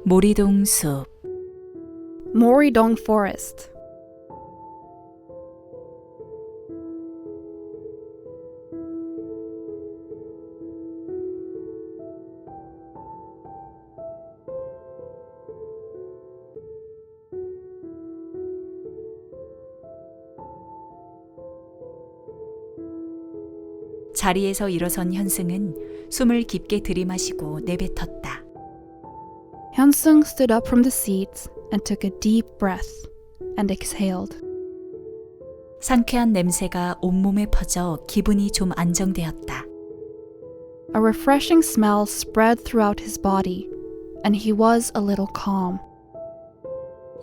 모리동 숲 Moridong Forest. 자리에서 일어선 현승은 숨을 깊게 들이마시고 내뱉었다. Hyunsung stood up from the seat and took a deep breath and exhaled. 상쾌한 냄새가 온몸에 퍼져 기분이 좀 안정되었다. A refreshing smell spread throughout his body, and he was a little calm.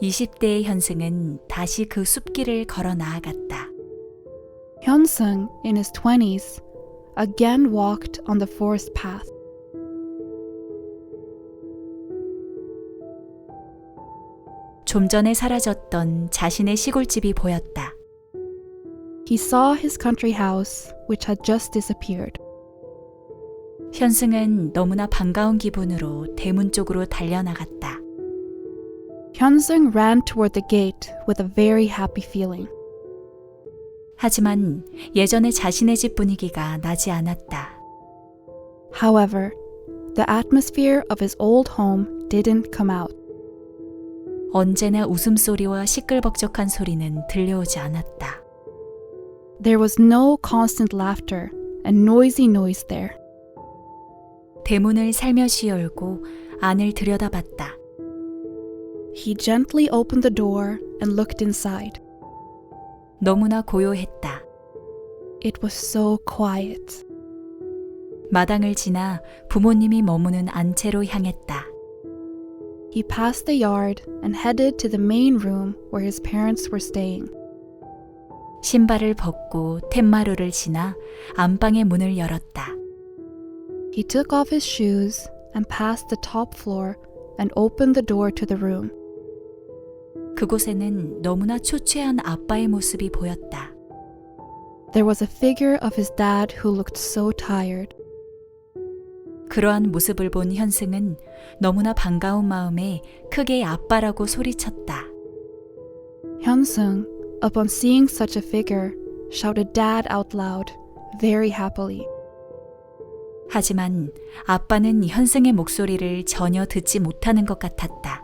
20대의 현승은 다시 그 숲길을 걸어 나아갔다. Hyunsung, in his 20s, again walked on the forest path. 좀 전에 사라졌던 자신의 시골집이 보였다. He saw his country house, which had just disappeared. 현승은 너무나 반가운 기분으로 대문 쪽으로 달려나갔다. Hyunsung ran toward the gate with a very happy feeling. 하지만 예전의 자신의 집 분위기가 나지 않았다. However, the atmosphere of his old home didn't come out. 언제나 웃음소리와 시끌벅적한 소리는 들려오지 않았다. There was no constant laughter and noisy noise there. 대문을 살며시 열고 안을 들여다봤다. He gently opened the door and looked inside. 너무나 고요했다. It was so quiet. 마당을 지나 부모님이 머무는 안채로 향했다. He passed the yard and headed to the main room where his parents were staying. 신발을 벗고 텐마루를 지나 안방의 문을 열었다. He took off his shoes and passed the top floor and opened the door to the room. 그곳에는 너무나 초췌한 아빠의 모습이 보였다. There was a figure of his dad who looked so tired. 그러한 모습을 본 현승은 너무나 반가운 마음에 크게 아빠라고 소리쳤다. Hyunsung, upon seeing such a figure, shouted dad out loud, very happily. 하지만 아빠는 현승의 목소리를 전혀 듣지 못하는 것 같았다.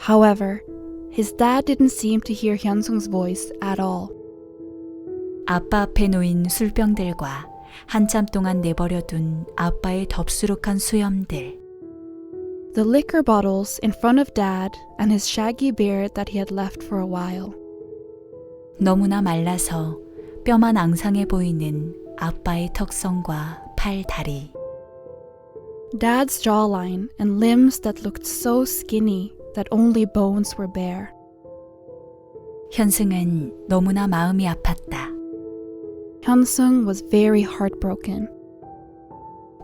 However, his dad didn't seem to hear Hyunsung's voice at all. 아빠 앞에 놓인 술병들과 한참 동안 내버려둔 아빠의 덥수룩한 수염들. The liquor bottles in front of dad and his shaggy beard that he had left for a while. 너무나 말라서 뼈만 앙상해 보이는 아빠의 턱선과 팔, 다리. Dad's jawline and limbs that looked so skinny that only bones were bare. 현승은 너무나 마음이 아팠다. Hyunsung was very heartbroken.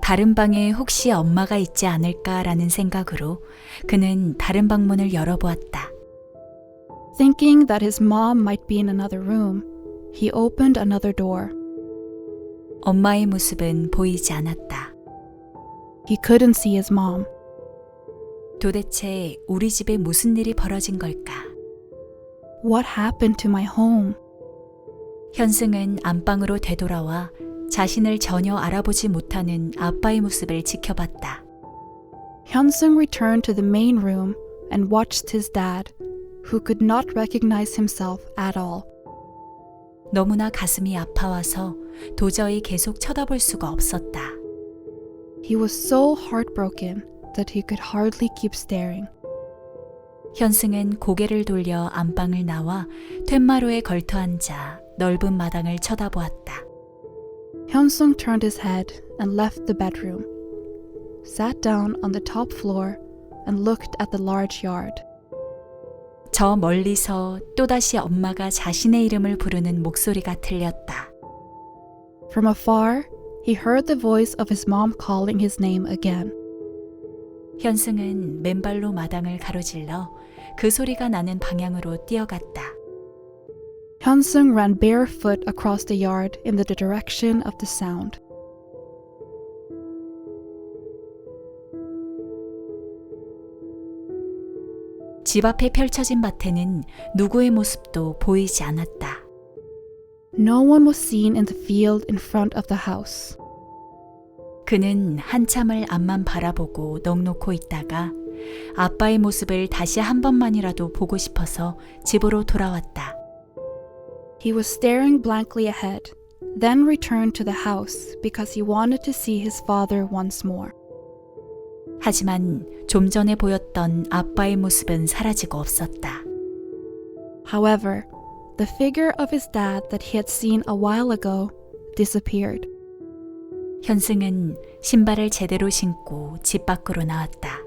다른 방에 혹시 엄마가 있지 않을까라는 생각으로 그는 다른 방문을 열어보았다. Thinking that his mom might be in another room, he opened another door. 엄마의 모습은 보이지 않았다. He couldn't see his mom. 도대체 우리 집에 무슨 일이 벌어진 걸까? What happened to my home? 현승은 안방으로 되돌아와 자신을 전혀 알아보지 못하는 아빠의 모습을 지켜봤다. Hyunsung returned to the main room and watched his dad, who could not recognize himself at all. 너무나 가슴이 아파와서 도저히 계속 쳐다볼 수가 없었다. He was so heartbroken that he could hardly keep staring. 현승은 고개를 돌려 안방을 나와 텐마루에 걸터앉아 넓은 마당을 쳐다보았다. Hyunsung turned his head and left the bedroom, sat down on the top floor, and looked at the large yard. 저 멀리서 또다시 엄마가 자신의 이름을 부르는 목소리가 들렸다. From afar, he heard the voice of his mom calling his name again. 현승은 맨발로 마당을 가로질러 그 소리가 나는 방향으로 뛰어갔다. Hyunsung ran barefoot across the yard in the direction of the sound. 집 앞에 펼쳐진 밭에는 누구의 모습도 보이지 않았다. No one was seen in the field in front of the house. 그는 한참을 앞만 바라보고 넋놓고 있다가 아빠의 모습을 다시 한 번만이라도 보고 싶어서 집으로 돌아왔다. He was staring blankly ahead, then returned to the house because he wanted to see his father once more. 하지만 좀 전에 보였던 아빠의 모습은 사라지고 없었다. However, the figure of his dad that he had seen a while ago disappeared. 현승은 신발을 제대로 신고 집 밖으로 나왔다.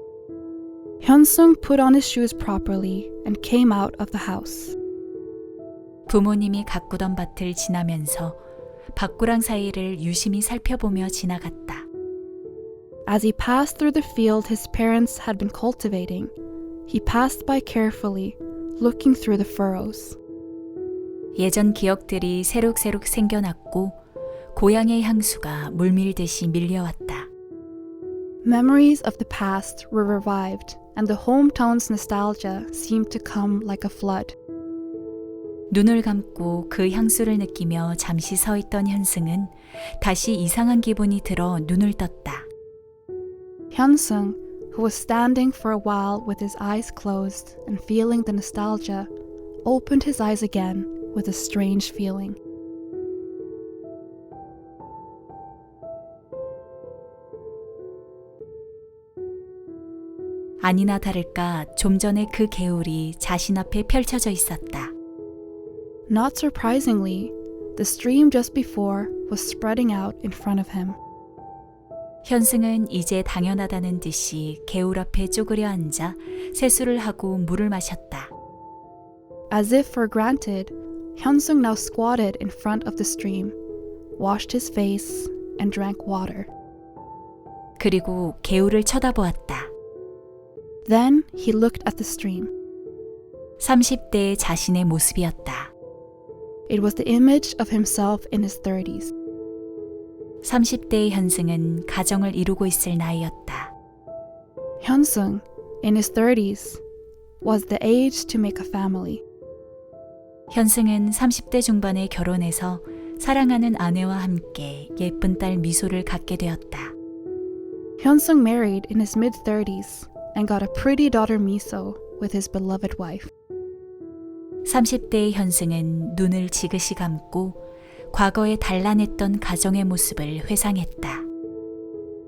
Hyun-sung put on his shoes properly and came out of the house. 부모님이 가꾸던 밭을 지나면서 밭구랑 사이를 유심히 살펴보며 지나갔다. As he passed through the field his parents had been cultivating, he passed by carefully, looking through the furrows. 예전 기억들이 새록새록 생겨났고 고향의 향수가 물밀듯이 밀려왔다. Memories of the past were revived, and the hometown's nostalgia seemed to come like a flood. 눈을 감고 그 향수를 느끼며 잠시 서 있던 현승은 다시 이상한 기분이 들어 눈을 떴다. Hyun-sung, who was standing for a while with his eyes closed and feeling the nostalgia, opened his eyes again with a strange feeling. 아니나 다를까 좀 전에 그 개울이 자신 앞에 펼쳐져 있었다. Not surprisingly, the stream just before was spreading out in front of him. 현승은 이제 당연하다는 듯이 개울 앞에 쪼그려 앉아 세수를 하고 물을 마셨다. As if for granted, Hyun-sung now squatted in front of the stream, washed his face, and drank water. 그리고 개울을 쳐다보았다. Then he looked at the stream. 30대의 자신의 모습이었다. It was the image of himself in his 30s. 30대의 현승은 가정을 이루고 있을 나이였다. Hyun-sung, in his 30s, was the age to make a family. 현승은 30대 중반에 결혼해서 사랑하는 아내와 함께 예쁜 딸 미소를 갖게 되었다. Hyun-sung married in his mid-30s and got a pretty daughter Miso with his beloved wife. 30대의 현승은 눈을 지그시 감고 과거에 단란했던 가정의 모습을 회상했다.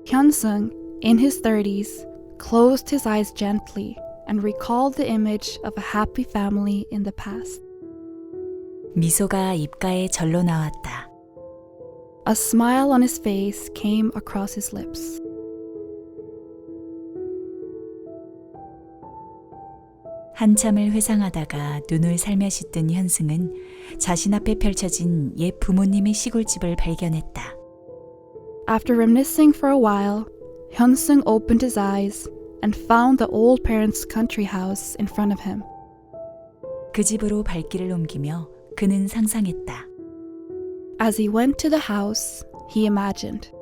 Hyun-sung, in his 30s, closed his eyes gently and recalled the image of a happy family in the past. 미소가 입가에 절로 나왔다. A smile on his face came across his lips. 한참을 회상하다가 눈을 살며시 뜬 현승은 자신 앞에 펼쳐진 옛 부모님의 시골집을 발견했다. After reminiscing for a while, Hyun-sung opened his eyes and found the old parents' country house in front of him. 그 집으로 발길을 옮기며 그는 상상했다. As he went to the house, he imagined.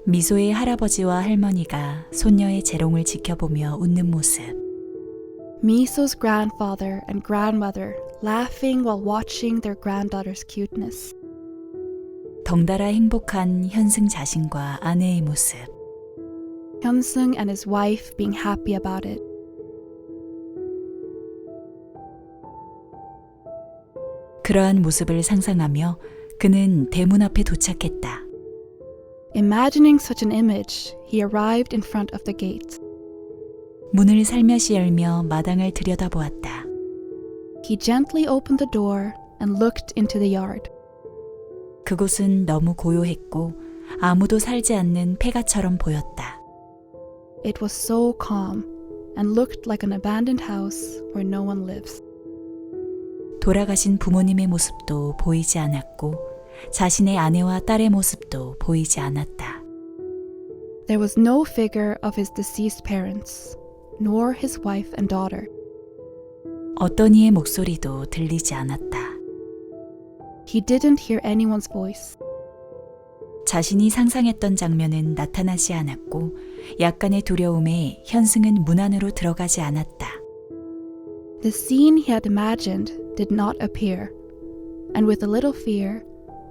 미소의 할아버지와 할머니가 손녀의 재롱을 지켜보며 웃는 모습. Miso's grandfather and grandmother laughing while watching their granddaughter's cuteness. 덩달아 행복한 현승 자신과 아내의 모습. Hyun-sung and his wife being happy about it. 그러한 모습을 상상하며 그는 대문 앞에 도착했다. Imagining such an image, he arrived in front of the gate. 문을 살며시 열며 마당을 들여다보았다. He gently opened the door and looked into the yard. 그곳은 너무 고요했고 아무도 살지 않는 폐가처럼 보였다. It was so calm and looked like an abandoned house where no one lives. 돌아가신 부모님의 모습도 보이지 않았고 자신의 아내와 딸의 모습도 보이지 않았다. There was no figure of his deceased parents, nor his wife and daughter. 어떤 이의 목소리도 들리지 않았다. He didn't hear anyone's voice. 자신이 상상했던 장면은 나타나지 않았고 약간의 두려움에 현승은 문 안으로 들어가지 않았다. The scene he had imagined did not appear, and with a little fear,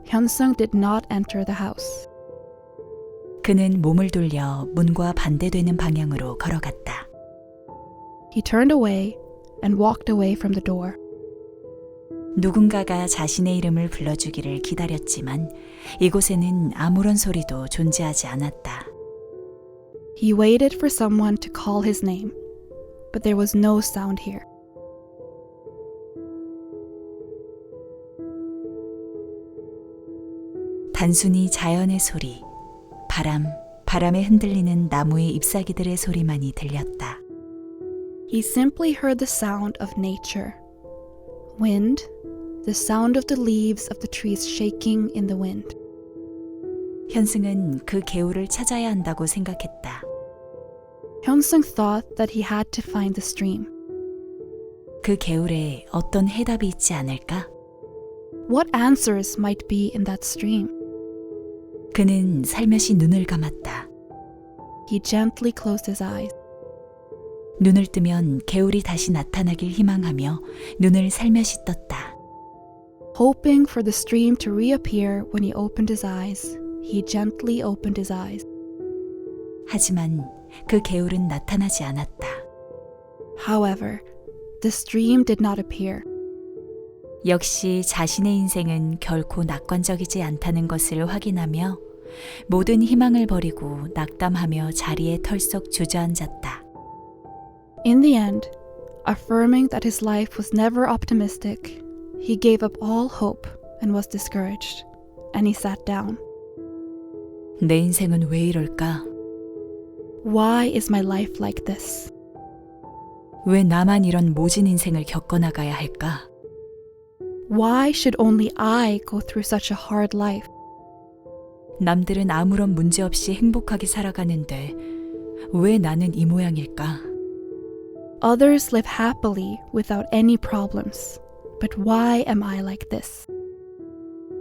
Hyun-sung did not enter the house. 그는 몸을 돌려 문과 반대되는 방향으로 걸어갔다. He turned away and walked away from the door. 누군가가 자신의 이름을 불러주기를 기다렸지만 이곳에는 아무런 소리도 존재하지 않았다. He waited for someone to call his name, but there was no sound here. 단순히 자연의 소리, 바람에 흔들리는 나무의 잎사귀들의 소리만이 들렸다. He simply heard the sound of nature. Wind, the sound of the leaves of the trees shaking in the wind. 현승은 그 개울을 찾아야 한다고 생각했다. Hyun-sung thought that he had to find the stream. 그 개울에 어떤 해답이 있지 않을까? What answers might be in that stream? 그는 살며시 눈을 감았다. He gently closed his eyes. 눈을 뜨면 개울이 다시 나타나길 희망하며 눈을 살며시 떴다. Hoping for the stream to reappear when he opened his eyes, he gently opened his eyes. 하지만 그 개울은 나타나지 않았다. However, the stream did not appear. 역시 자신의 인생은 결코 낙관적이지 않다는 것을 확인하며 모든 희망을 버리고 낙담하며 자리에 털썩 주저앉았다. In the end, affirming that his life was never optimistic, he gave up all hope and was discouraged, and he sat down. 내 인생은 왜 이럴까? Why is my life like this? 왜 나만 이런 모진 인생을 겪어나가야 할까? Why should only I go through such a hard life? 남들은 아무런 문제 없이 행복하게 살아가는데 왜 나는 이 모양일까? Others live happily without any problems, but why am I like this?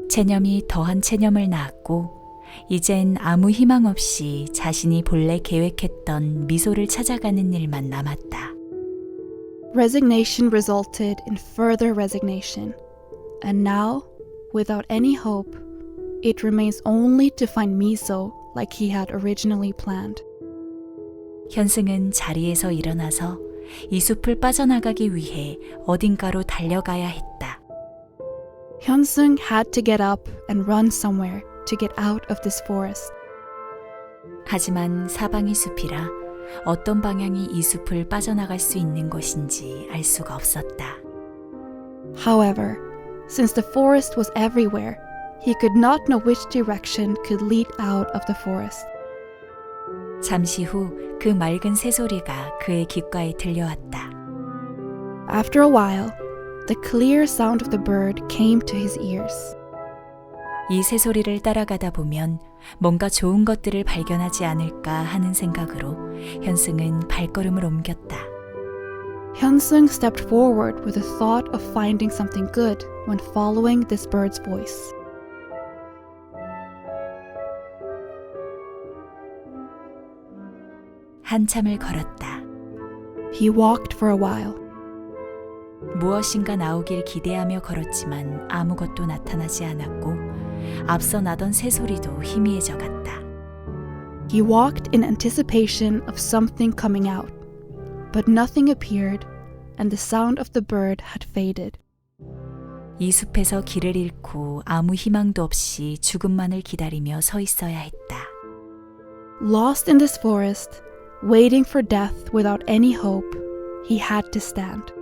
체념이 더한 체념을 낳았고 이젠 아무 희망 없이 자신이 본래 계획했던 미소를 찾아가는 일만 남았다. Resignation resulted in further resignation, and now, without any hope, it remains only to find miso like he had originally planned. 현승은 자리에서 일어나서 이 숲을 빠져나가기 위해 어딘가로 달려가야 했다. Hyun-sung had to get up and run somewhere to get out of this forest. 하지만 사방이 숲이라 어떤 방향이 이 숲을 빠져나갈 수 있는 것인지 알 수가 없었다. However, since the forest was everywhere, he could not know which direction could lead out of the forest. 잠시 후 그 맑은 새소리가 그의 귓가에 들려왔다. After a while, the clear sound of the bird came to his ears. 이 새소리를 따라가다 보면 뭔가 좋은 것들을 발견하지 않을까 하는 생각으로 현승은 발걸음을 옮겼다. Hyun-sung stepped forward with the thought of finding something good when following this bird's voice. 한참을 걸었다. He walked for a while. 무엇인가 나오길 기대하며 걸었지만 아무것도 나타나지 않았고 앞서 나던 새소리도 희미해져 갔다. He walked in anticipation of something coming out, but nothing appeared, and the sound of the bird had faded. 이 숲에서 길을 잃고 아무 희망도 없이 죽음만을 기다리며 서 있어야 했다. Lost in this forest, waiting for death without any hope, he had to stand.